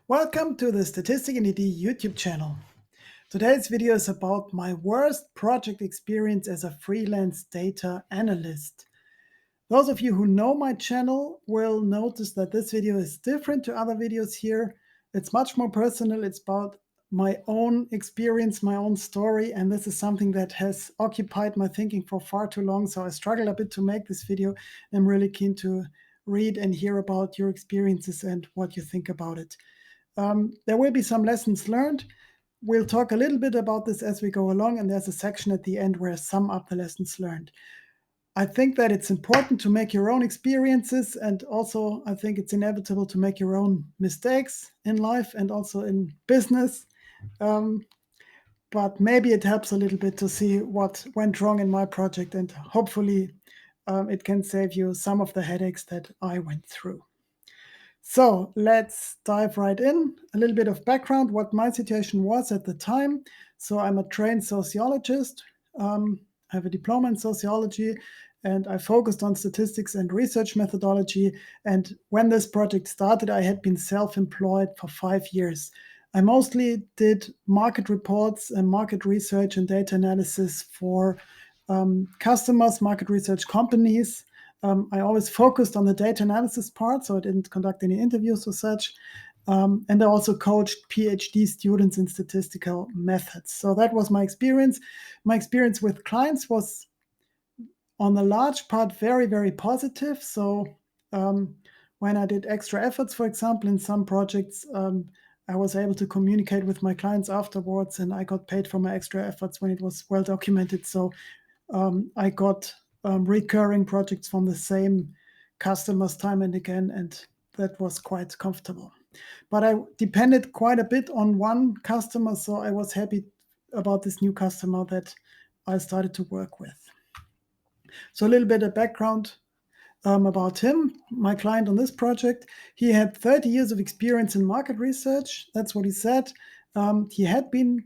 Welcome to the Statistic in ED YouTube channel. Today's video is about my worst project experience as a freelance data analyst. Those of you who know my channel will notice that this video is different to other videos here. It's much more personal. It's about my own experience, my own story, and this is something that has occupied my thinking for far too long. So I struggled a bit to make this video. I'm really keen to read and hear about your experiences and what you think about it. There will be some lessons learned. We'll talk a little bit about this as we go along, and there's a section at the end where I sum up the lessons learned. I think that it's important to make your own experiences, and also I think it's inevitable to make your own mistakes in life and also in business. But maybe it helps a little bit to see what went wrong in my project, and hopefully it can save you some of the headaches that I went through. So let's dive right in. A little bit of background, what my situation was at the time. So I'm a trained sociologist. I have a diploma in sociology, and I focused on statistics and research methodology. And when this project started, I had been self-employed for 5 years. I mostly did market reports and market research and data analysis for customers, market research companies. I always focused on the data analysis part, so I didn't conduct any interviews or such. And I also coached PhD students in statistical methods. So that was my experience. My experience with clients was, on the large part, very, very positive. So when I did extra efforts, for example, in some projects, I was able to communicate with my clients afterwards, and I got paid for my extra efforts when it was well documented. So I got recurring projects from the same customers time and again, and that was quite comfortable. But I depended quite a bit on one customer, so I was happy about this new customer that I started to work with. So a little bit of background about him, my client on this project. He had 30 years of experience in market research. That's what he said. He had been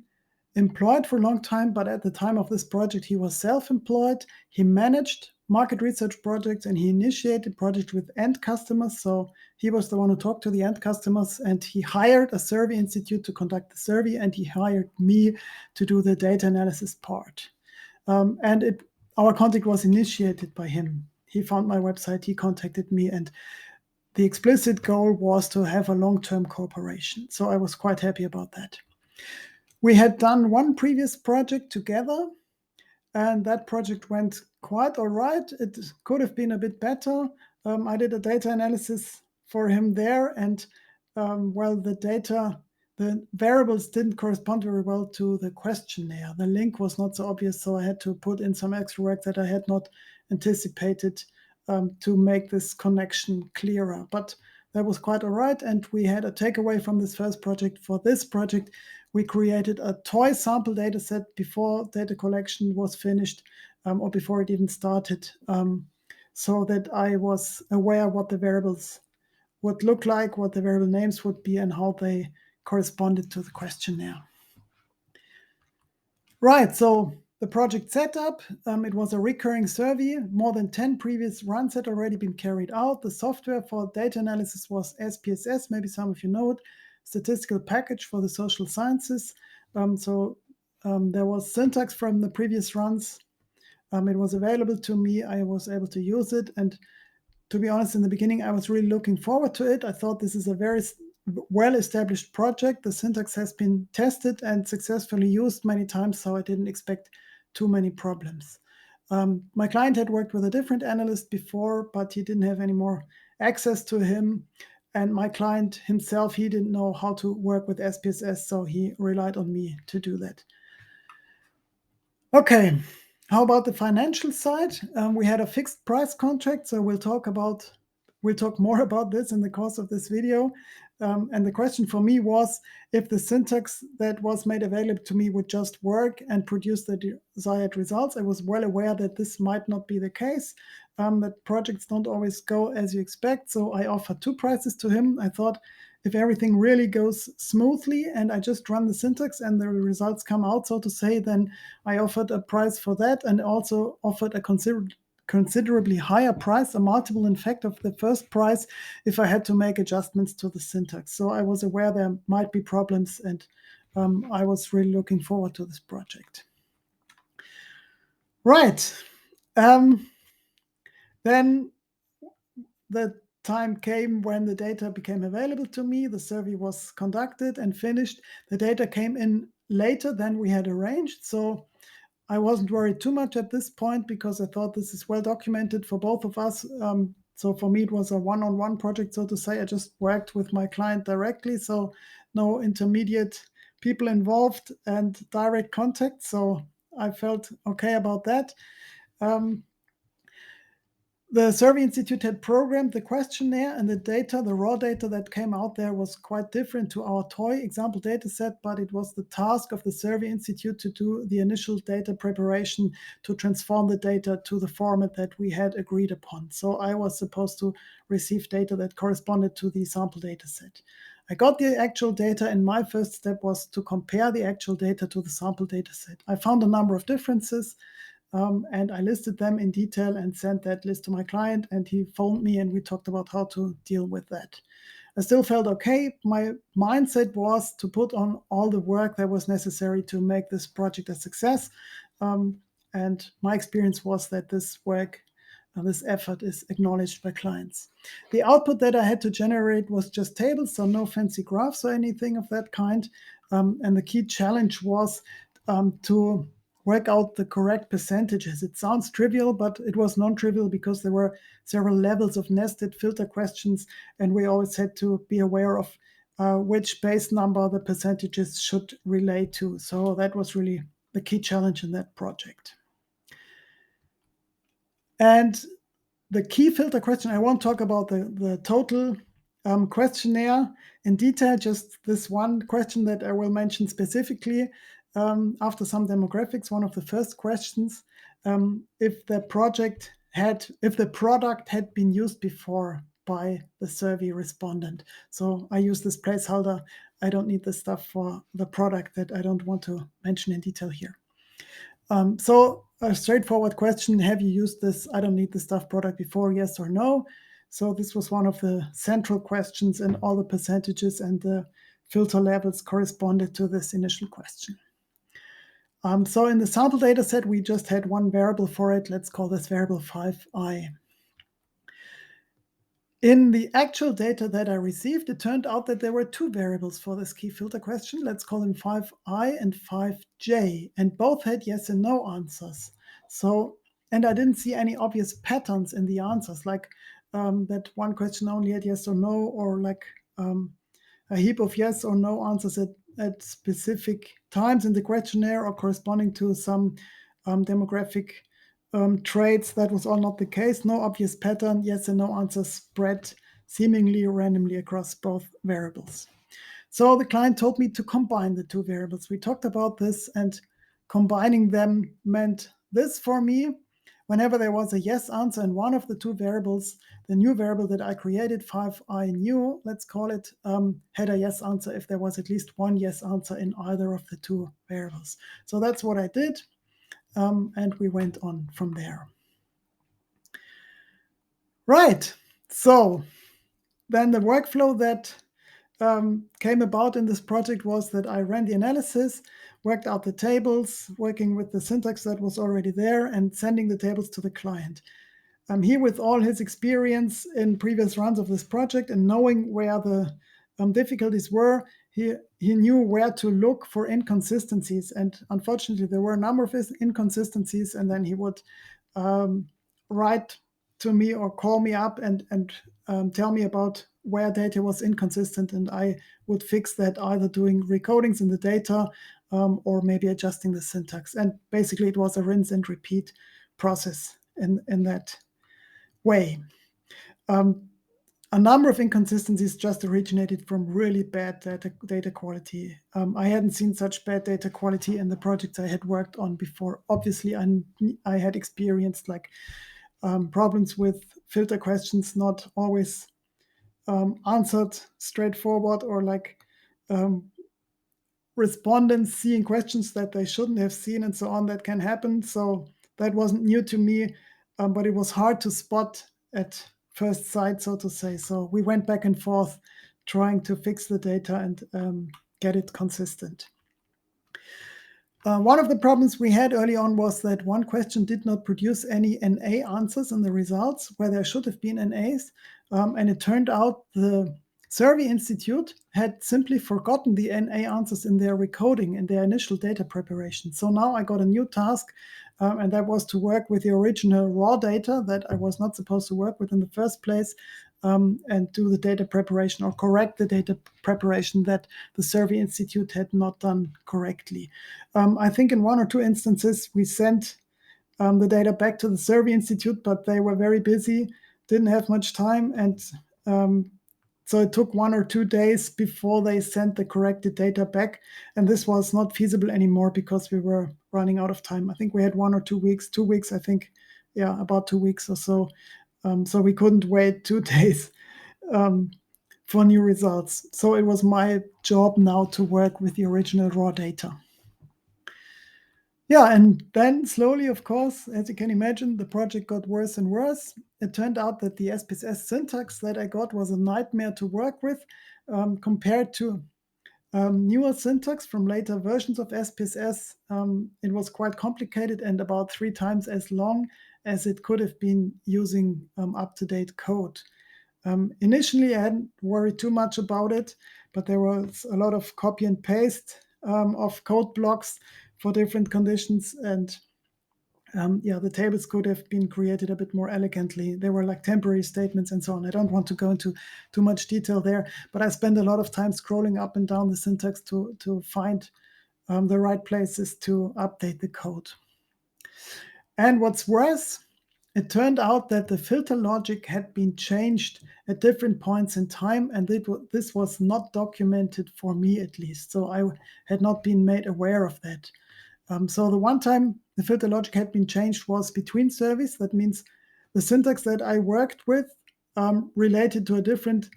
employed for a long time, but at the time of this project, he was self-employed. He managed market research projects and he initiated projects with end customers. So he was the one who talked to the end customers, and he hired a survey institute to conduct the survey, and he hired me to do the data analysis part. Our contact was initiated by him. He found my website, he contacted me, and the explicit goal was to have a long-term cooperation. So I was quite happy about that. We had done one previous project together, and that project went quite all right. It could have been a bit better. I did a data analysis for him there, and the variables didn't correspond very well to the questionnaire. The link was not so obvious, so I had to put in some extra work that I had not anticipated to make this connection clearer. But that was quite all right, and we had a takeaway from this first project. For this project, we created a toy sample data set before data collection was finished, or before it even started, so that I was aware what the variables would look like, what the variable names would be, and how they corresponded to the questionnaire. Right, so the project setup, it was a recurring survey. More than 10 previous runs had already been carried out. The software for data analysis was SPSS, maybe some of you know it, Statistical Package for the Social Sciences. There was syntax from the previous runs. It was available to me. I was able to use it. And to be honest, in the beginning, I was really looking forward to it. I thought this is a very well-established project. The syntax has been tested and successfully used many times, so I didn't expect too many problems. My client had worked with a different analyst before, but he didn't have any more access to him. And my client himself, he didn't know how to work with SPSS, so he relied on me to do that. Okay, how about the financial side? We had a fixed price contract, so we'll talk more about this in the course of this video. And the question for me was if the syntax that was made available to me would just work and produce the desired results. I was well aware that this might not be the case, that projects don't always go as you expect. So I offered 2 prices to him. I thought if everything really goes smoothly and I just run the syntax and the results come out, so to say, then I offered a price for that and also offered a considerably higher price, a multiple in fact of the first price, if I had to make adjustments to the syntax. So I was aware there might be problems, and I was really looking forward to this project. Right. Then the time came when the data became available to me. The survey was conducted and finished. The data came in later than we had arranged. So I wasn't worried too much at this point because I thought this is well documented for both of us. So for me, it was a one-on-one project, so to say. I just worked with my client directly, so no intermediate people involved and direct contact. So I felt okay about that. The Survey Institute had programmed the questionnaire, and the data, the raw data that came out there, was quite different to our toy example data set, but it was the task of the Survey Institute to do the initial data preparation to transform the data to the format that we had agreed upon. So I was supposed to receive data that corresponded to the sample data set. I got the actual data, and my first step was to compare the actual data to the sample data set. I found a number of differences. And I listed them in detail and sent that list to my client, and he phoned me and we talked about how to deal with that. I still felt okay. My mindset was to put on all the work that was necessary to make this project a success. And my experience was that this work, this effort is acknowledged by clients. The output that I had to generate was just tables, so no fancy graphs or anything of that kind. And the key challenge was to work out the correct percentages. It sounds trivial, but it was non-trivial because there were several levels of nested filter questions, and we always had to be aware of which base number the percentages should relate to. So that was really the key challenge in that project. And the key filter question, I won't talk about the total questionnaire in detail, just this one question that I will mention specifically. After some demographics, one of the first questions, if the product had been used before by the survey respondent. So I use this placeholder. I don't need this stuff for the product that I don't want to mention in detail here. So a straightforward question, have you used this I don't need this stuff product before, yes or no? So this was one of the central questions, and all the percentages and the filter levels corresponded to this initial question. So in the sample data set, we just had one variable for it. Let's call this variable 5i. In the actual data that I received, it turned out that there were two variables for this key filter question. Let's call them 5i and 5j, and both had yes and no answers. So, and I didn't see any obvious patterns in the answers, like that one question only had yes or no, or like a heap of yes or no answers at specific times in the questionnaire or corresponding to some demographic traits. That was all not the case. No obvious pattern, yes and no answers spread seemingly randomly across both variables. So the client told me to combine the two variables. We talked about this, and combining them meant this for me. Whenever there was a yes answer in one of the two variables, the new variable that I created, 5i new, let's call it, had a yes answer if there was at least one yes answer in either of the two variables. So that's what I did, and we went on from there. Right, so then the workflow that came about in this project was that I ran the analysis, worked out the tables, working with the syntax that was already there, and sending the tables to the client. He, with all his experience in previous runs of this project and knowing where the difficulties were, he knew where to look for inconsistencies. And unfortunately, there were a number of inconsistencies, and then he would write to me or call me up and tell me about where data was inconsistent, and I would fix that either doing recodings in the data or maybe adjusting the syntax. And basically, it was a rinse and repeat process in that way. A number of inconsistencies just originated from really bad data quality. I hadn't seen such bad data quality in the projects I had worked on before. Obviously, I had experienced like problems with filter questions not always answered straightforward, or like respondents seeing questions that they shouldn't have seen, and so on. That can happen. So that wasn't new to me. but it was hard to spot at first sight, so to say. So we went back and forth trying to fix the data and get it consistent. One of the problems we had early on was that one question did not produce any NA answers in the results where there should have been NAs. And it turned out the Survey Institute had simply forgotten the NA answers in their recoding and their initial data preparation. So now I got a new task, and that was to work with the original raw data that I was not supposed to work with in the first place, and do the data preparation or correct the data preparation that the Survey Institute had not done correctly. I think in one or two instances we sent the data back to the Survey Institute, but they were very busy, didn't have much time, and so it took 1 or 2 days before they sent the corrected data back. And this was not feasible anymore because we were running out of time. I think we had 1 or 2 weeks, 2 weeks, I think. Yeah, about 2 weeks or so. So we couldn't wait 2 days for new results. So it was my job now to work with the original raw data. Yeah, and then slowly, of course, as you can imagine, the project got worse and worse. It turned out that the SPSS syntax that I got was a nightmare to work with, compared to newer syntax from later versions of SPSS. It was quite complicated and about 3 times as long as it could have been using up-to-date code. Initially, I hadn't worried too much about it, but there was a lot of copy and paste of code blocks for different conditions, and yeah, the tables could have been created a bit more elegantly. There were like temporary statements and so on. I don't want to go into too much detail there, but I spent a lot of time scrolling up and down the syntax to find the right places to update the code. And what's worse, it turned out that the filter logic had been changed at different points in time, and this was not documented for me at least. So I had not been made aware of that. So the one time the filter logic had been changed was between surveys. That means the syntax that I worked with related to a different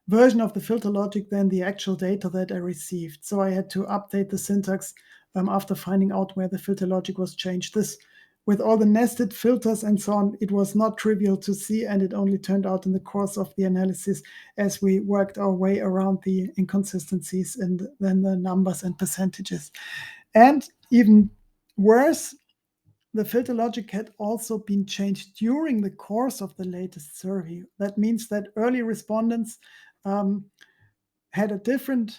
version of the filter logic than the actual data that I received. So I had to update the syntax after finding out where the filter logic was changed. This, with all the nested filters and so on, it was not trivial to see, and it only turned out in the course of the analysis as we worked our way around the inconsistencies and then the numbers and percentages. And even worse, the filter logic had also been changed during the course of the latest survey. That means that early respondents had a different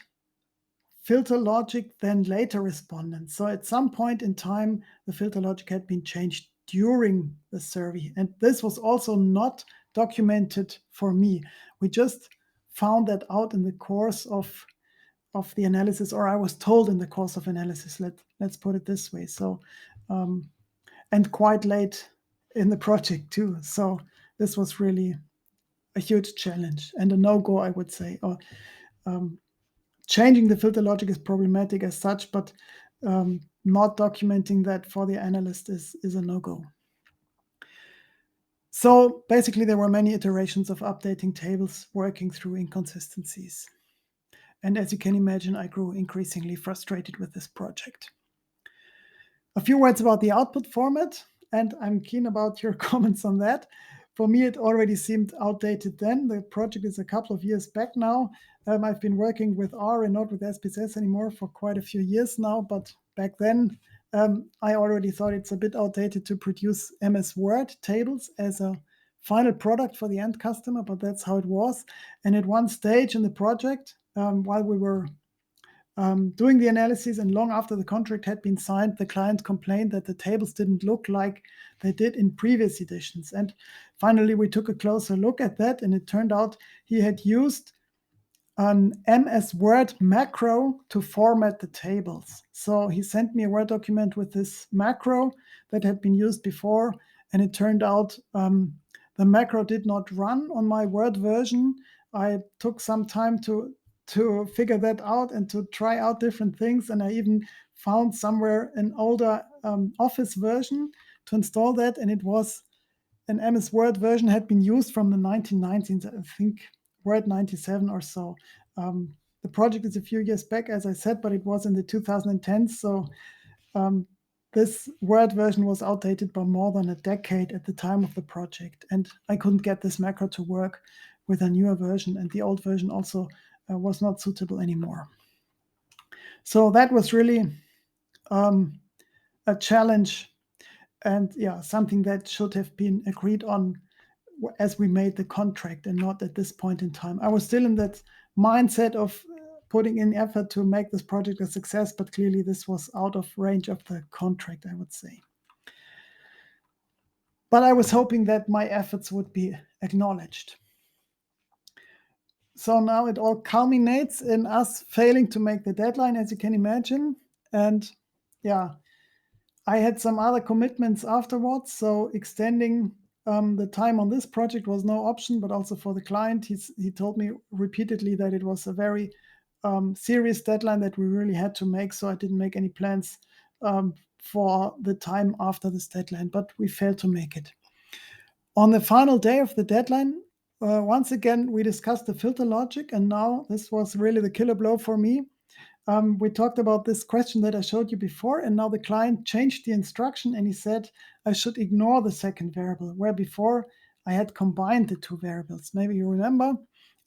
filter logic than later respondents. So at some point in time, the filter logic had been changed during the survey. And this was also not documented for me. We just found that out in the course of the analysis, or I was told in the course of analysis, let's put it this way. So, and quite late in the project too. So this was really a huge challenge and a no-go, I would say. Or changing the filter logic is problematic as such, but not documenting that for the analyst is a no-go. So basically, there were many iterations of updating tables, working through inconsistencies. And as you can imagine, I grew increasingly frustrated with this project. A few words about the output format, and I'm keen about your comments on that. For me, it already seemed outdated then. The project is a couple of years back now. I've been working with R and not with SPSS anymore for quite a few years now, but back then I already thought it's a bit outdated to produce MS Word tables as a final product for the end customer, but that's how it was. And at one stage in the project, while we were doing the analysis and long after the contract had been signed, the client complained that the tables didn't look like they did in previous editions. And finally, we took a closer look at that, and it turned out he had used an MS Word macro to format the tables. So he sent me a Word document with this macro that had been used before, and it turned out the macro did not run on my Word version. I took some time to figure that out and to try out different things, and I even found somewhere an older Office version to install that, and it was an MS Word version had been used from the 1990s, I think Word 97 or so. The project is a few years back, as I said, but it was in the 2010s. So this Word version was outdated by more than a decade at the time of the project, and I couldn't get this macro to work with a newer version, and the old version also was not suitable anymore. So that was really a challenge, and yeah, something that should have been agreed on as we made the contract and not at this point in time. I was still in that mindset of putting in effort to make this project a success, but clearly this was out of range of the contract, I would say. But I was hoping that my efforts would be acknowledged. So now it all culminates in us failing to make the deadline, as you can imagine. And yeah, I had some other commitments afterwards, so extending the time on this project was no option, but also for the client, he told me repeatedly that it was a very serious deadline that we really had to make, so I didn't make any plans for the time after this deadline, but we failed to make it. On the final day of the deadline, once again, we discussed the filter logic, and now this was really the killer blow for me. We talked about this question that I showed you before, and now the client changed the instruction and he said I should ignore the second variable, where before I had combined the two variables. Maybe you remember,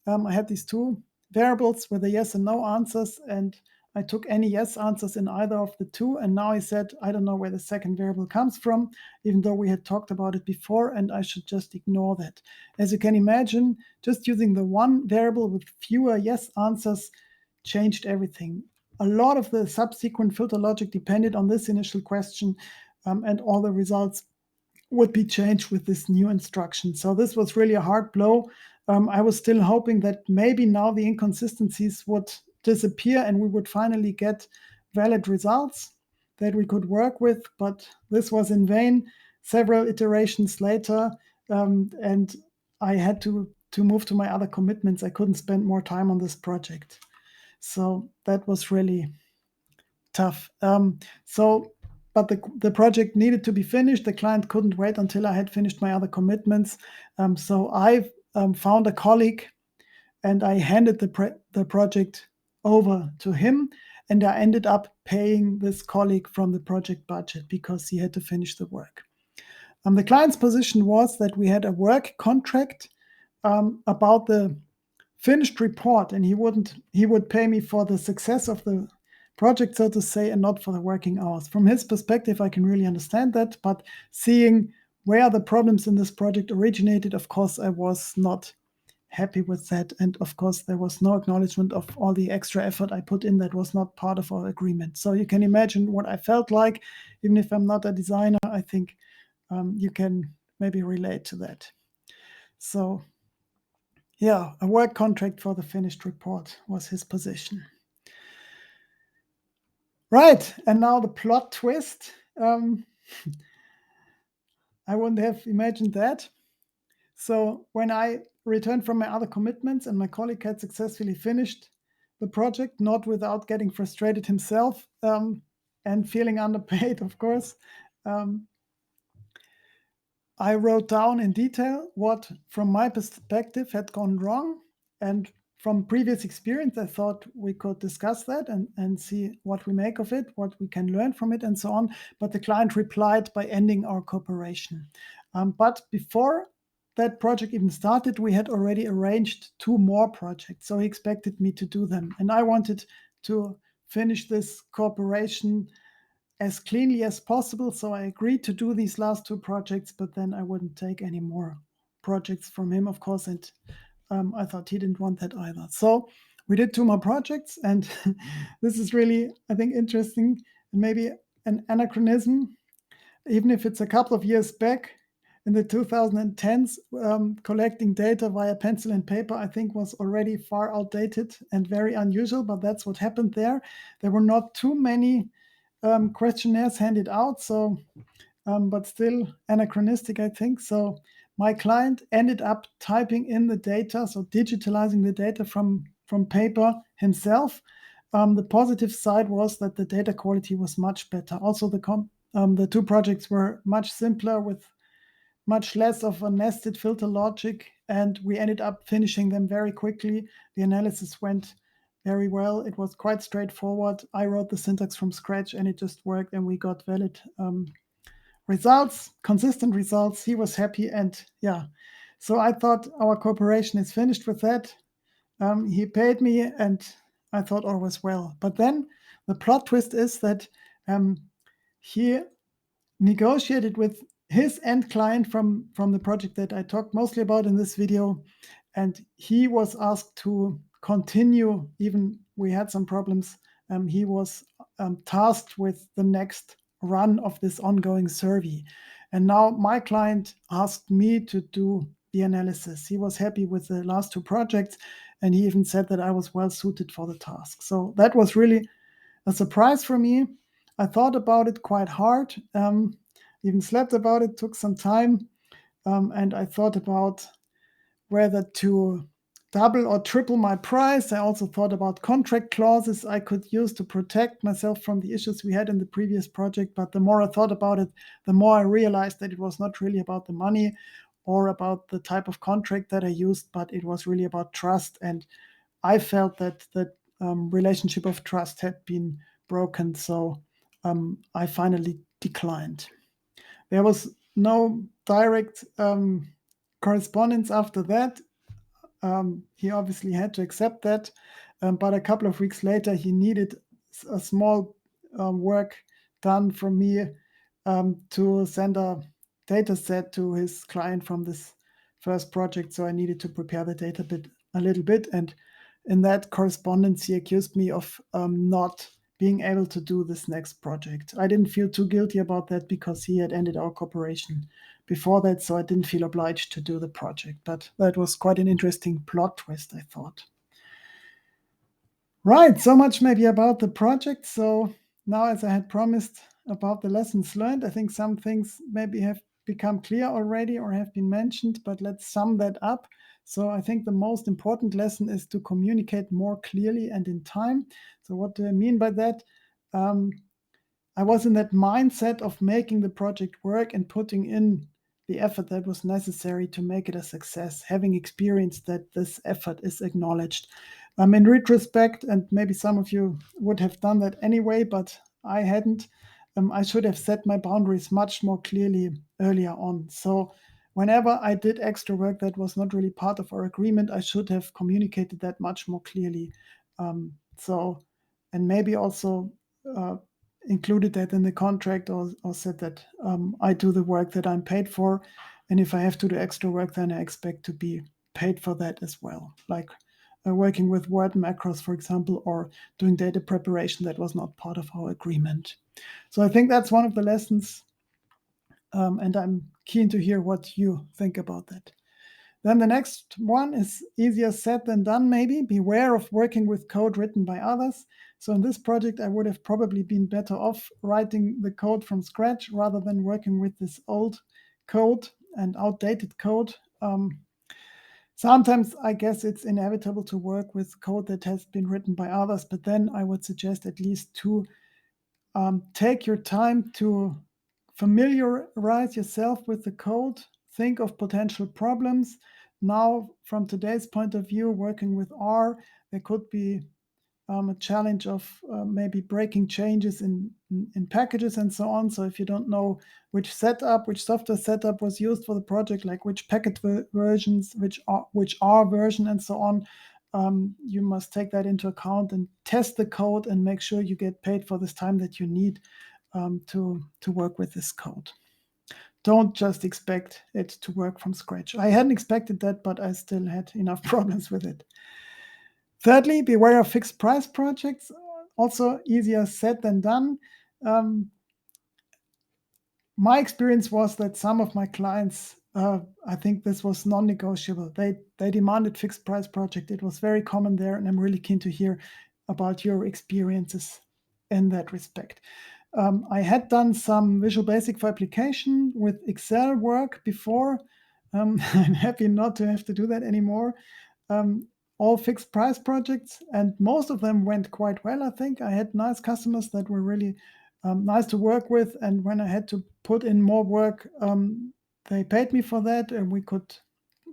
I had these two variables with the yes and no answers, and I took any yes answers in either of the two, and now he said, I don't know where the second variable comes from, even though we had talked about it before, and I should just ignore that. As you can imagine, just using the one variable with fewer yes answers changed everything. A lot of the subsequent filter logic depended on this initial question, and all the results would be changed with this new instruction. So this was really a hard blow. I was still hoping that maybe now the inconsistencies would disappear and we would finally get valid results that we could work with, but this was in vain. Several iterations later, and I had to move to my other commitments. I couldn't spend more time on this project. So that was really tough. But the project needed to be finished. The client couldn't wait until I had finished my other commitments. So I found a colleague and I handed the project over to him. And I ended up paying this colleague from the project budget because he had to finish the work. The client's position was that we had a work contract about the finished report, and he would pay me for the success of the project, so to say, and not for the working hours. From his perspective, I can really understand that, but seeing where the problems in this project originated, of course, I was not happy with that. And of course, there was no acknowledgement of all the extra effort I put in that was not part of our agreement. So you can imagine what I felt like, even if I'm not a designer. I think you can maybe relate to that. So yeah, a work contract for the finished report was his position. Right, and now the plot twist. I wouldn't have imagined that. So when I returned from my other commitments and my colleague had successfully finished the project, not without getting frustrated himself and feeling underpaid, of course, I wrote down in detail what, from my perspective, had gone wrong. And from previous experience, I thought we could discuss that and see what we make of it, what we can learn from it, and so on. But the client replied by ending our cooperation. But before that project even started, we had already arranged two more projects. So he expected me to do them. And I wanted to finish this cooperation as cleanly as possible. So I agreed to do these last two projects, but then I wouldn't take any more projects from him, of course. And I thought he didn't want that either. So we did two more projects. And this is really, I think, interesting and maybe an anachronism, even if it's a couple of years back. In the 2010s, collecting data via pencil and paper, I think, was already far outdated and very unusual, but that's what happened there. There were not too many questionnaires handed out, so but still anachronistic, I think. So my client ended up typing in the data, so digitalizing the data from paper himself. The positive side was that the data quality was much better. Also, the two projects were much simpler with much less of a nested filter logic, and we ended up finishing them very quickly. The analysis went very well. It was quite straightforward. I wrote the syntax from scratch and it just worked, and we got valid results, consistent results. He was happy, and yeah. So I thought our cooperation is finished with that. He paid me, and I thought all was well. But then the plot twist is that he negotiated with his end client from the project that I talked mostly about in this video, and he was asked to continue. Even we had some problems. He was tasked with the next run of this ongoing survey, and now my client asked me to do the analysis. He was happy with the last two projects, and he even said that I was well suited for the task. So that was really a surprise for me. I thought about it quite hard, even slept about it, took some time, and I thought about whether to double or triple my price. I also thought about contract clauses I could use to protect myself from the issues we had in the previous project. But the more I thought about it, the more I realized that it was not really about the money or about the type of contract that I used, but it was really about trust. And I felt that that relationship of trust had been broken, so I finally declined. There was no direct correspondence after that. He obviously had to accept that, but a couple of weeks later, he needed a small work done from me to send a data set to his client from this first project. So I needed to prepare the data bit a little bit, and in that correspondence, he accused me of not being able to do this next project. I didn't feel too guilty about that because he had ended our cooperation before that, so I didn't feel obliged to do the project. But that was quite an interesting plot twist, I thought. Right, so much maybe about the project. So now, as I had promised about the lessons learned, I think some things maybe have become clear already or have been mentioned, but let's sum that up. So I think the most important lesson is to communicate more clearly and in time. So what do I mean by that? I was in that mindset of making the project work and putting in the effort that was necessary to make it a success, having experienced that this effort is acknowledged. In retrospect, and maybe some of you would have done that anyway, but I hadn't. I should have set my boundaries much more clearly earlier on. So, whenever I did extra work that was not really part of our agreement, I should have communicated that much more clearly. And maybe also uh, included that in the contract, or said that I do the work that I'm paid for. And if I have to do extra work, then I expect to be paid for that as well. Like working with Word macros, for example, or doing data preparation that was not part of our agreement. So I think that's one of the lessons. And I'm keen to hear what you think about that. Then the next one is easier said than done, maybe. Beware of working with code written by others. So in this project, I would have probably been better off writing the code from scratch rather than working with this old code and outdated code. Sometimes I guess it's inevitable to work with code that has been written by others, but then I would suggest at least to take your time to familiarize yourself with the code, think of potential problems. Now, from today's point of view, working with R, there could be a challenge of maybe breaking changes in packages and so on. So if you don't know which software setup was used for the project, like which packet versions, which R version and so on, you must take that into account and test the code and make sure you get paid for this time that you need to work with this code. Don't just expect it to work from scratch. I hadn't expected that, but I still had enough problems with it. Thirdly, beware of fixed price projects. Also easier said than done. My experience was that some of my clients, I think this was non-negotiable. They demanded fixed price project. It was very common there, and I'm really keen to hear about your experiences in that respect. I had done some Visual Basic for application with Excel work before. I'm happy not to have to do that anymore. All fixed price projects, and most of them went quite well, I think. I had nice customers that were really nice to work with, and when I had to put in more work, they paid me for that, and we could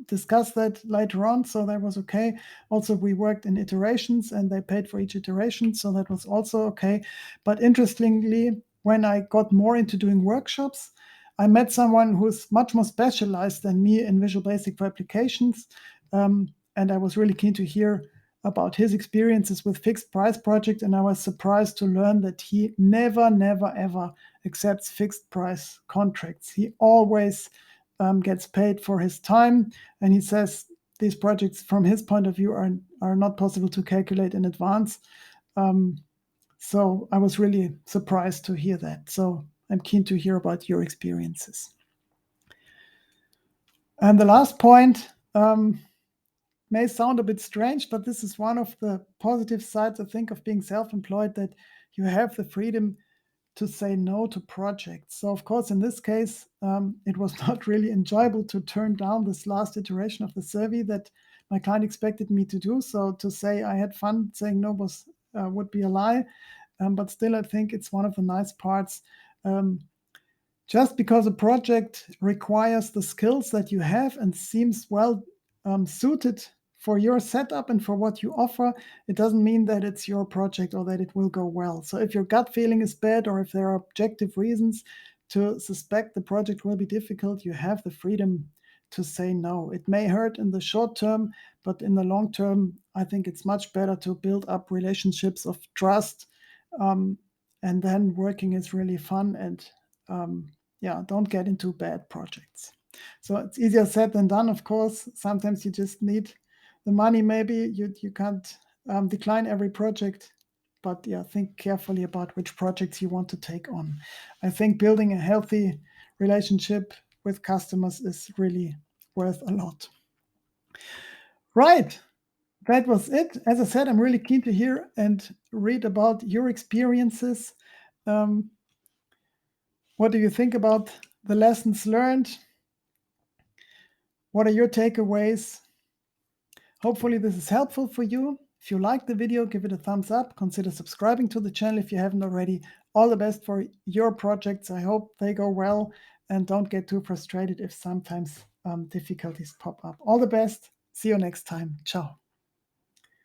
discuss that later on, so that was okay. Also, we worked in iterations and they paid for each iteration, so that was also okay. But interestingly, when I got more into doing workshops, I met someone who's much more specialized than me in Visual Basic for applications. And I was really keen to hear about his experiences with fixed price project. And I was surprised to learn that he never, never, ever accepts fixed price contracts. He always gets paid for his time. And he says these projects, from his point of view, are not possible to calculate in advance. So I was really surprised to hear that. So I'm keen to hear about your experiences. And the last point may sound a bit strange, but this is one of the positive sides, I think, of being self-employed, that you have the freedom to say no to projects. So of course, in this case, it was not really enjoyable to turn down this last iteration of the survey that my client expected me to do. So to say I had fun saying no would be a lie. But still, I think it's one of the nice parts. Just because a project requires the skills that you have and seems well suited for your setup and for what you offer, it doesn't mean that it's your project or that it will go well. So if your gut feeling is bad, or if there are objective reasons to suspect the project will be difficult, you have the freedom to say no. It may hurt in the short term, but in the long term, I think it's much better to build up relationships of trust. And then working is really fun, and don't get into bad projects. So it's easier said than done, of course. Sometimes you just need the money. Maybe you can't decline every project, but think carefully about which projects you want to take on. I think building a healthy relationship with customers is really worth a lot. Right. That was it. As I said, I'm really keen to hear and read about your experiences. What do you think about the lessons learned? What are your takeaways? Hopefully this is helpful for you. If you liked the video, give it a thumbs up. Consider subscribing to the channel if you haven't already. All the best for your projects. I hope they go well, and don't get too frustrated if sometimes difficulties pop up. All the best. See you next time. Ciao.